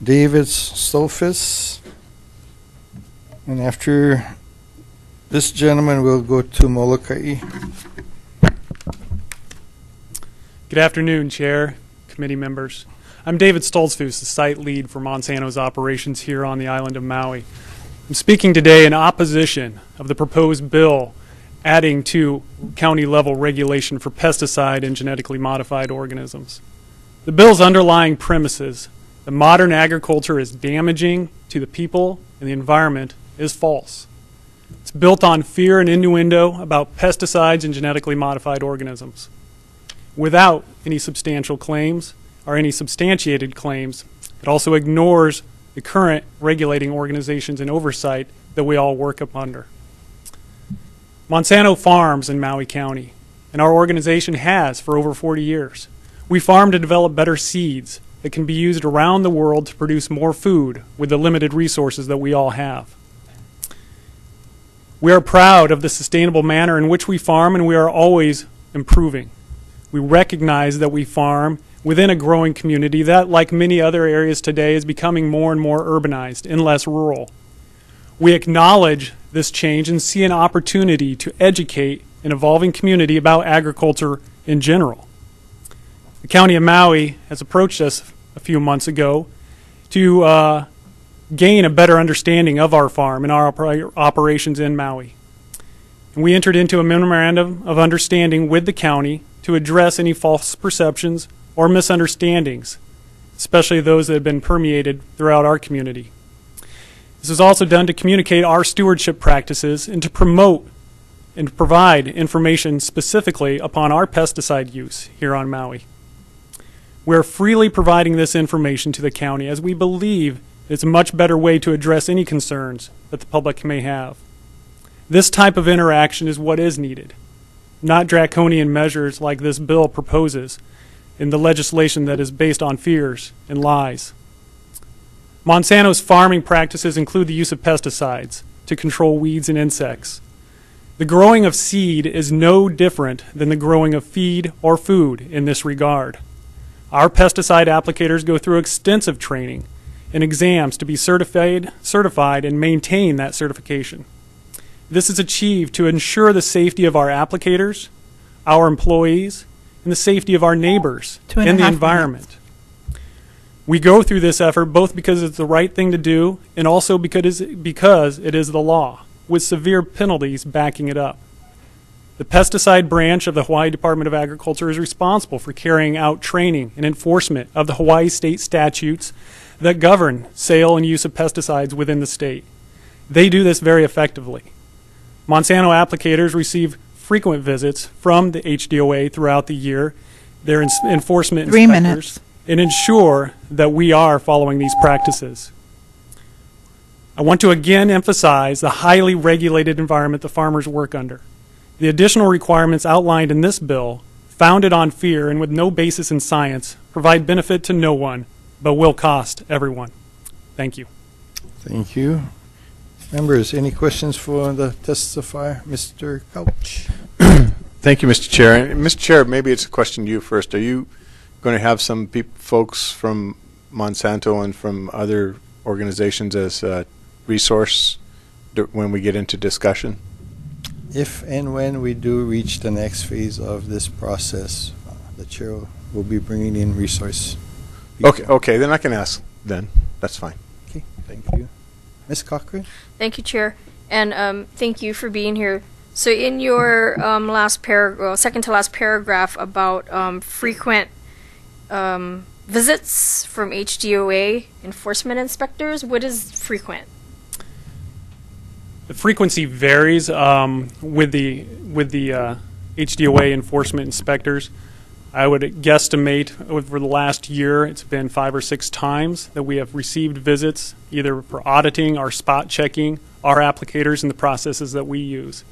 David Stolfis. And after this gentleman, we'll go to Molokai. Good afternoon, Chair, committee members. I'm David Stoltzfus, the site lead for Monsanto's operations here on the island of Maui. I'm speaking today in opposition of the proposed bill adding to county-level regulation for pesticide and genetically modified organisms. The bill's underlying premises that modern agriculture is damaging to the people and the environment is false. It's built on fear and innuendo about pesticides and genetically modified organisms. Without any substantial claims or any substantiated claims, it also ignores the current regulating organizations and oversight that we all work up under. Monsanto farms in Maui County, and our organization has for over 40 years. We farm to develop better seeds that can be used around the world to produce more food with the limited resources that we all have. We are proud of the sustainable manner in which we farm, and we are always improving. We recognize that we farm within a growing community that, like many other areas today, is becoming more and more urbanized and less rural. We acknowledge this change and see an opportunity to educate an evolving community about agriculture in general. The County of Maui has approached us a few months ago to gain a better understanding of our farm and our operations in Maui. And we entered into a memorandum of understanding with the county to address any false perceptions or misunderstandings, especially those that have been permeated throughout our community. This is also done to communicate our stewardship practices and to promote and provide information specifically upon our pesticide use here on Maui. We are freely providing this information to the county as we believe it's a much better way to address any concerns that the public may have. This type of interaction is what is needed, not draconian measures like this bill proposes in the legislation that is based on fears and lies. Monsanto's farming practices include the use of pesticides to control weeds and insects. The growing of seed is no different than the growing of feed or food in this regard. Our pesticide applicators go through extensive training and exams to be certified and maintain that certification. This is achieved to ensure the safety of our applicators, our employees, and the safety of our neighbors and the environment. We go through this effort both because it's the right thing to do and also because it is the law, with severe penalties backing it up. The pesticide branch of the Hawaii Department of Agriculture is responsible for carrying out training and enforcement of the Hawaii state statutes that govern sale and use of pesticides within the state. They do this very effectively. Monsanto applicators receive frequent visits from the HDOA throughout the year, their enforcement inspectors, and ensure that we are following these practices. I want to again emphasize the highly regulated environment the farmers work under. The additional requirements outlined in this bill, founded on fear and with no basis in science, provide benefit to no one, but will cost everyone. Thank you. Thank you. Members, any questions for the testifier? Mr. Couch. Thank you, Mr. Chair. And Mr. Chair, maybe it's a question to you first. Are you going to have some folks from Monsanto and from other organizations as a resource when we get into discussion? If and when we do reach the next phase of this process, the chair will be bringing in resource people. Okay, then I can ask then. That's fine. Okay, thank you. Ms. Cochran? Thank you, Chair, and thank you for being here. So in your second to last paragraph about frequent visits from HDOA enforcement inspectors, what is frequent? The frequency varies with the HDOA enforcement inspectors. I would guesstimate over the last year it's been 5 or 6 times that we have received visits either for auditing or spot checking our applicators and the processes that we use.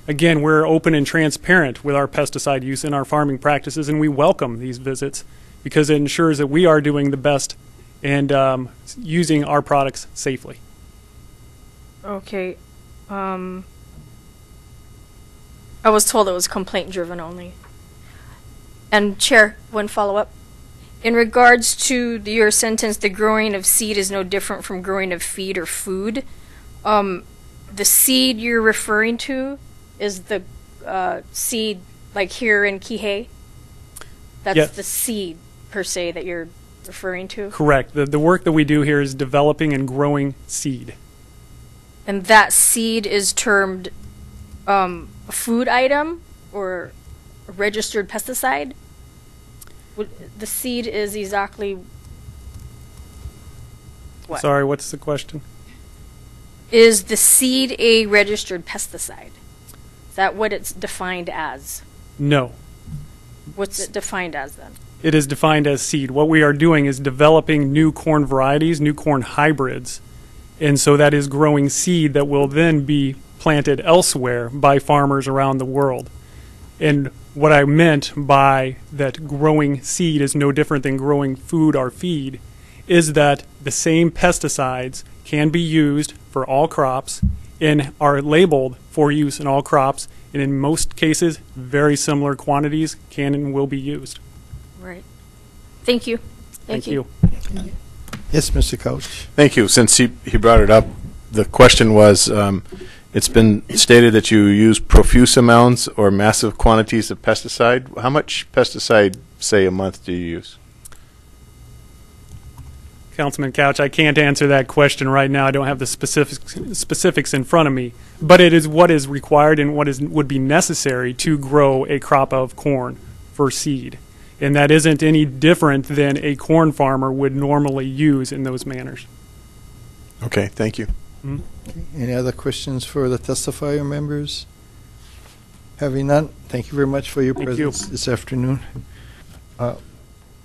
Again, we're open and transparent with our pesticide use and our farming practices, and we welcome these visits because it ensures that we are doing the best and using our products safely. Okay. I was told it was complaint driven only. And Chair, one follow-up. in regards to your sentence, the growing of seed is no different from growing of feed or food. The seed you're referring to is the seed like here in Kihei? That's Yes. the seed per se that you're referring to? Correct. The work that we do here is developing and growing seed. And that seed is termed a food item or a registered pesticide? The seed is exactly what? Sorry, what's the question? Is the seed a registered pesticide? Is that what it's defined as? No. What's it defined as then? It is defined as seed. What we are doing is developing new corn varieties, new corn hybrids. And so that is growing seed that will then be planted elsewhere by farmers around the world. And what I meant by that growing seed is no different than growing food or feed is that the same pesticides can be used for all crops and are labeled for use in all crops, and in most cases, very similar quantities can and will be used. Right. Thank you. Thank you. Yes, Mr. Couch. Thank you. Since he brought it up, the question was, it's been stated that you use profuse amounts or massive quantities of pesticide. How much pesticide, say, a month do you use? Councilman Couch, I can't answer that question right now. I don't have the specifics in front of me. But it is what is required and what would be necessary to grow a crop of corn for seed. And that isn't any different than a corn farmer would normally use in those manners. Okay, thank you. Mm-hmm. Okay. Any other questions for the testifier members? Having none, thank you very much for your presence this afternoon.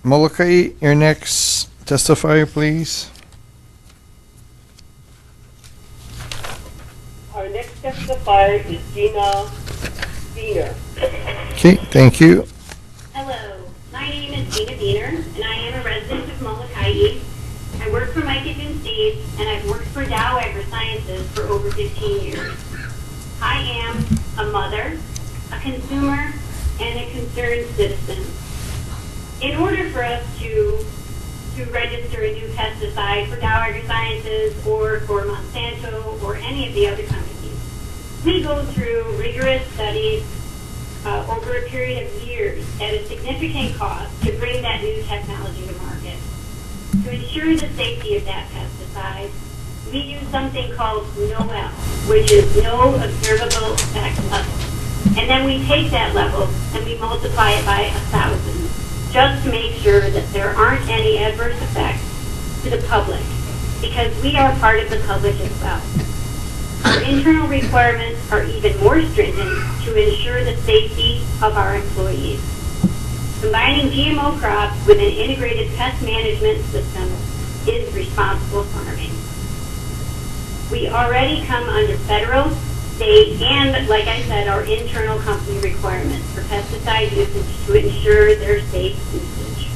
Molokai, your next testifier, please. Our next testifier is Gina Diener. Okay, thank you. Hello, my name is Gina Diener, and I am a resident of Molokai. I work for Mycogen Seeds, and I've worked for Dow AgriSciences for over 15 years. I am a mother, a consumer, and a concerned citizen. In order for us to register a new pesticide for Dow AgriSciences or for Monsanto or any of the other companies, we go through rigorous studies over a period of years at a significant cost to bring that new technology to market. To ensure the safety of that pesticide, we use something called NOEL, which is no observable effect level. And then we take that level and we multiply it by 1,000, just to make sure that there aren't any adverse effects to the public, because we are part of the public as well. Our internal requirements are even more stringent to ensure the safety of our employees. Combining GMO crops with an integrated pest management system is responsible farming. We already come under federal, state, and, like I said, our internal company requirements for pesticide usage to ensure their safe usage.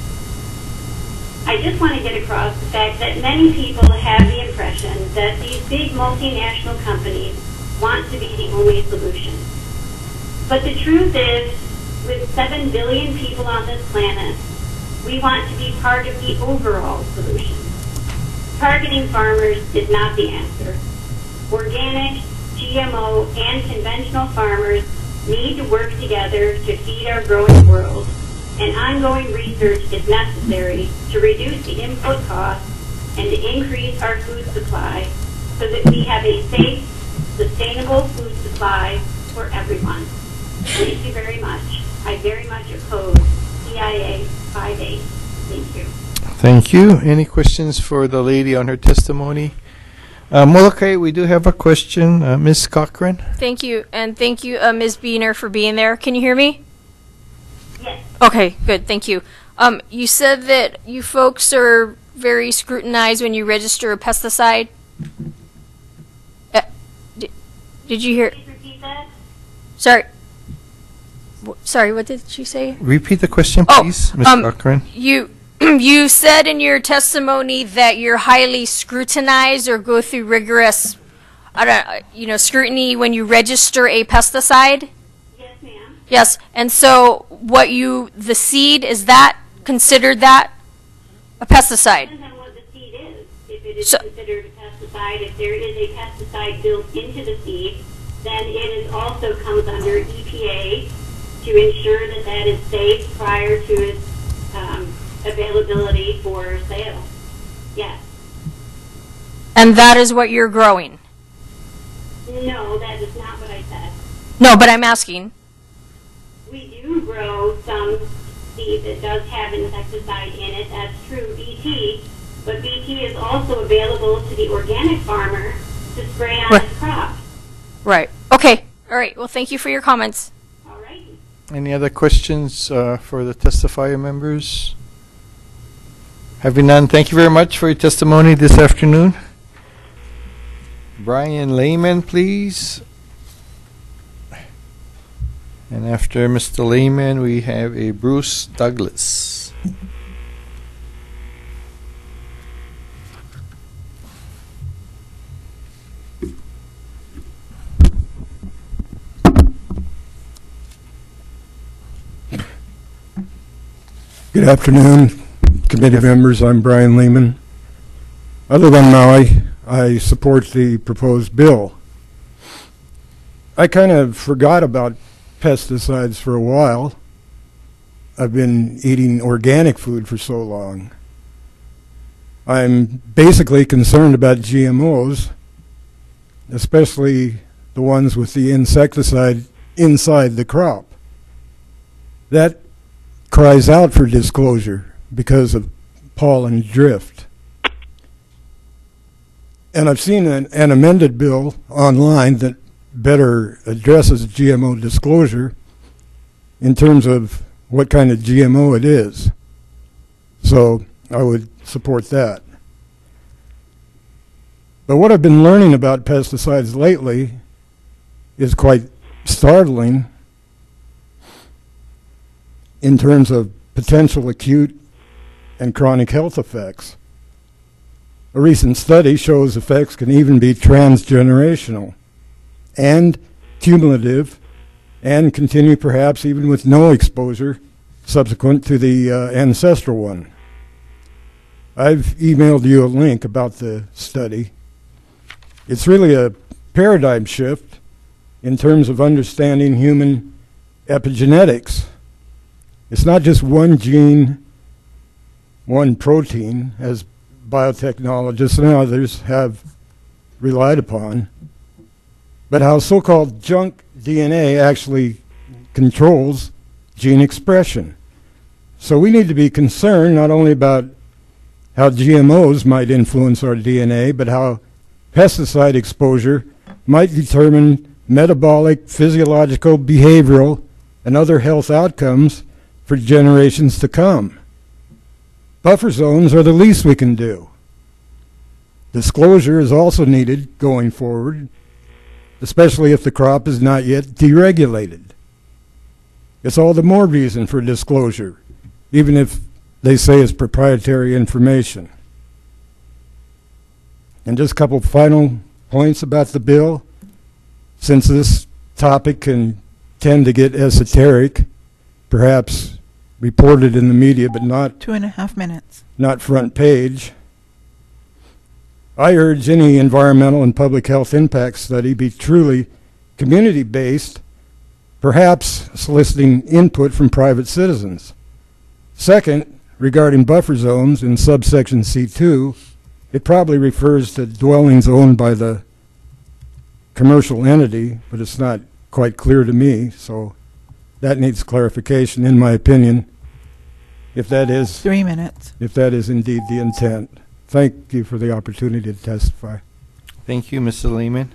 I just want to get across the fact that many people have the impression that these big multinational companies want to be the only solution. But the truth is, with 7 billion people on this planet, we want to be part of the overall solution. Targeting farmers is not the answer. Organic, GMO, and conventional farmers need to work together to feed our growing world, and ongoing research is necessary to reduce the input costs and to increase our food supply so that we have a safe, sustainable food supply for everyone. Thank you very much. I very much oppose CIA 5A. Thank you. Thank you. Any questions for the lady on her testimony? Molokai, we do have a question. Ms. Cochran? Thank you. And thank you, Ms. Beener, for being there. Can you hear me? Yes. Okay, good. Thank you. You said that you folks are very scrutinized when you register a pesticide. Did you hear? Please repeat that. Sorry. Sorry, what did she say? Repeat the question, Oh, please, Ms. Cochran. You said in your testimony that you're highly scrutinized or go through rigorous, scrutiny when you register a pesticide. Yes, ma'am. Yes, and so the seed, is that considered that? A pesticide. Depends on what the seed is. If it is So- considered a pesticide, if there is a pesticide built into the seed, then it is also comes under EPA to ensure that that is safe prior to its availability for sale. Yes. And that is what you're growing? No, that is not what I said. No, but I'm asking. We do grow some seed that does have insecticide in it. That's true, BT. But BT is also available to the organic farmer to spray on Right. his crop. Right. Okay. All right. Well, thank you for your comments. All right. Any other questions for the testifier members? Having none, thank you very much for your testimony this afternoon. Brian Lehman, please. And after Mr. Lehman, we have a Bruce Douglas. Good afternoon, committee members. I'm Brian Lehman. Other than Maui, I support the proposed bill. I kind of forgot about pesticides for a while. I've been eating organic food for so long. I'm basically concerned about GMOs, especially the ones with the insecticide inside the crop. That cries out for disclosure because of pollen drift. And I've seen an amended bill online that better addresses GMO disclosure in terms of what kind of GMO it is. So I would support that. But what I've been learning about pesticides lately is quite startling in terms of potential acute and chronic health effects. A recent study shows effects can even be transgenerational and cumulative and continue perhaps even with no exposure subsequent to the ancestral one. I've emailed you a link about the study. It's really a paradigm shift in terms of understanding human epigenetics. It's not just one gene, one protein, as biotechnologists and others have relied upon, but how so-called junk DNA actually controls gene expression. So we need to be concerned not only about how GMOs might influence our DNA, but how pesticide exposure might determine metabolic, physiological, behavioral, and other health outcomes for generations to come. Buffer zones are the least we can do. Disclosure is also needed going forward, especially if the crop is not yet deregulated. It's all the more reason for disclosure, even if they say it's proprietary information. And just a couple final points about the bill. Since this topic can tend to get esoteric, perhaps reported in the media, but not 2.5 minutes. Not front page, I urge any environmental and public health impact study be truly community-based, perhaps soliciting input from private citizens. Second, regarding buffer zones in subsection C2, it probably refers to dwellings owned by the commercial entity, but it's not quite clear to me, so that needs clarification, in my opinion, if that is 3 minutes. if that is indeed the intent. Thank you for the opportunity to testify. Thank you, Mr. Lehman.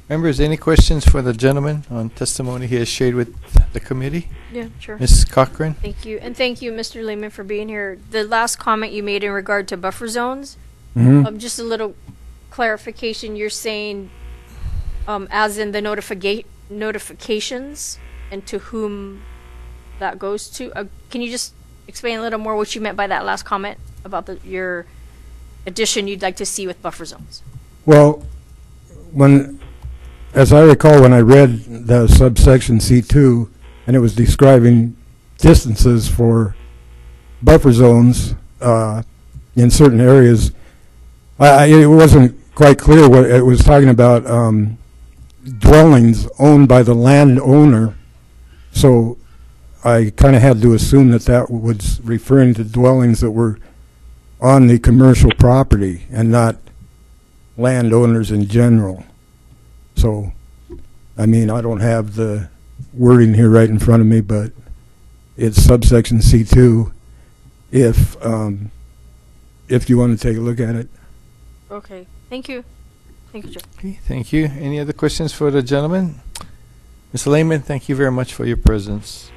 Members, any questions for the gentleman on testimony he has shared with the committee? Yeah, sure. Ms. Cochran? Thank you. And thank you, Mr. Lehman, for being here. The last comment you made in regard to buffer zones, just a little clarification. You're saying, as in the notifications and to whom that goes to? Can you just explain a little more what you meant by that last comment about your addition you'd like to see with buffer zones? Well, as I recall, when I read the subsection C2, and it was describing distances for buffer zones, in certain areas. It wasn't quite clear what it was talking about. Dwellings owned by the landowner, so I kind of had to assume that that was referring to dwellings that were on the commercial property and not landowners in general. So, I mean, I don't have the wording here right in front of me, but it's subsection C2 if you want to take a look at it. Okay, thank you. Thank you, Joe. Okay, thank you. Any other questions for the gentleman? Mr. Lehman, thank you very much for your presence.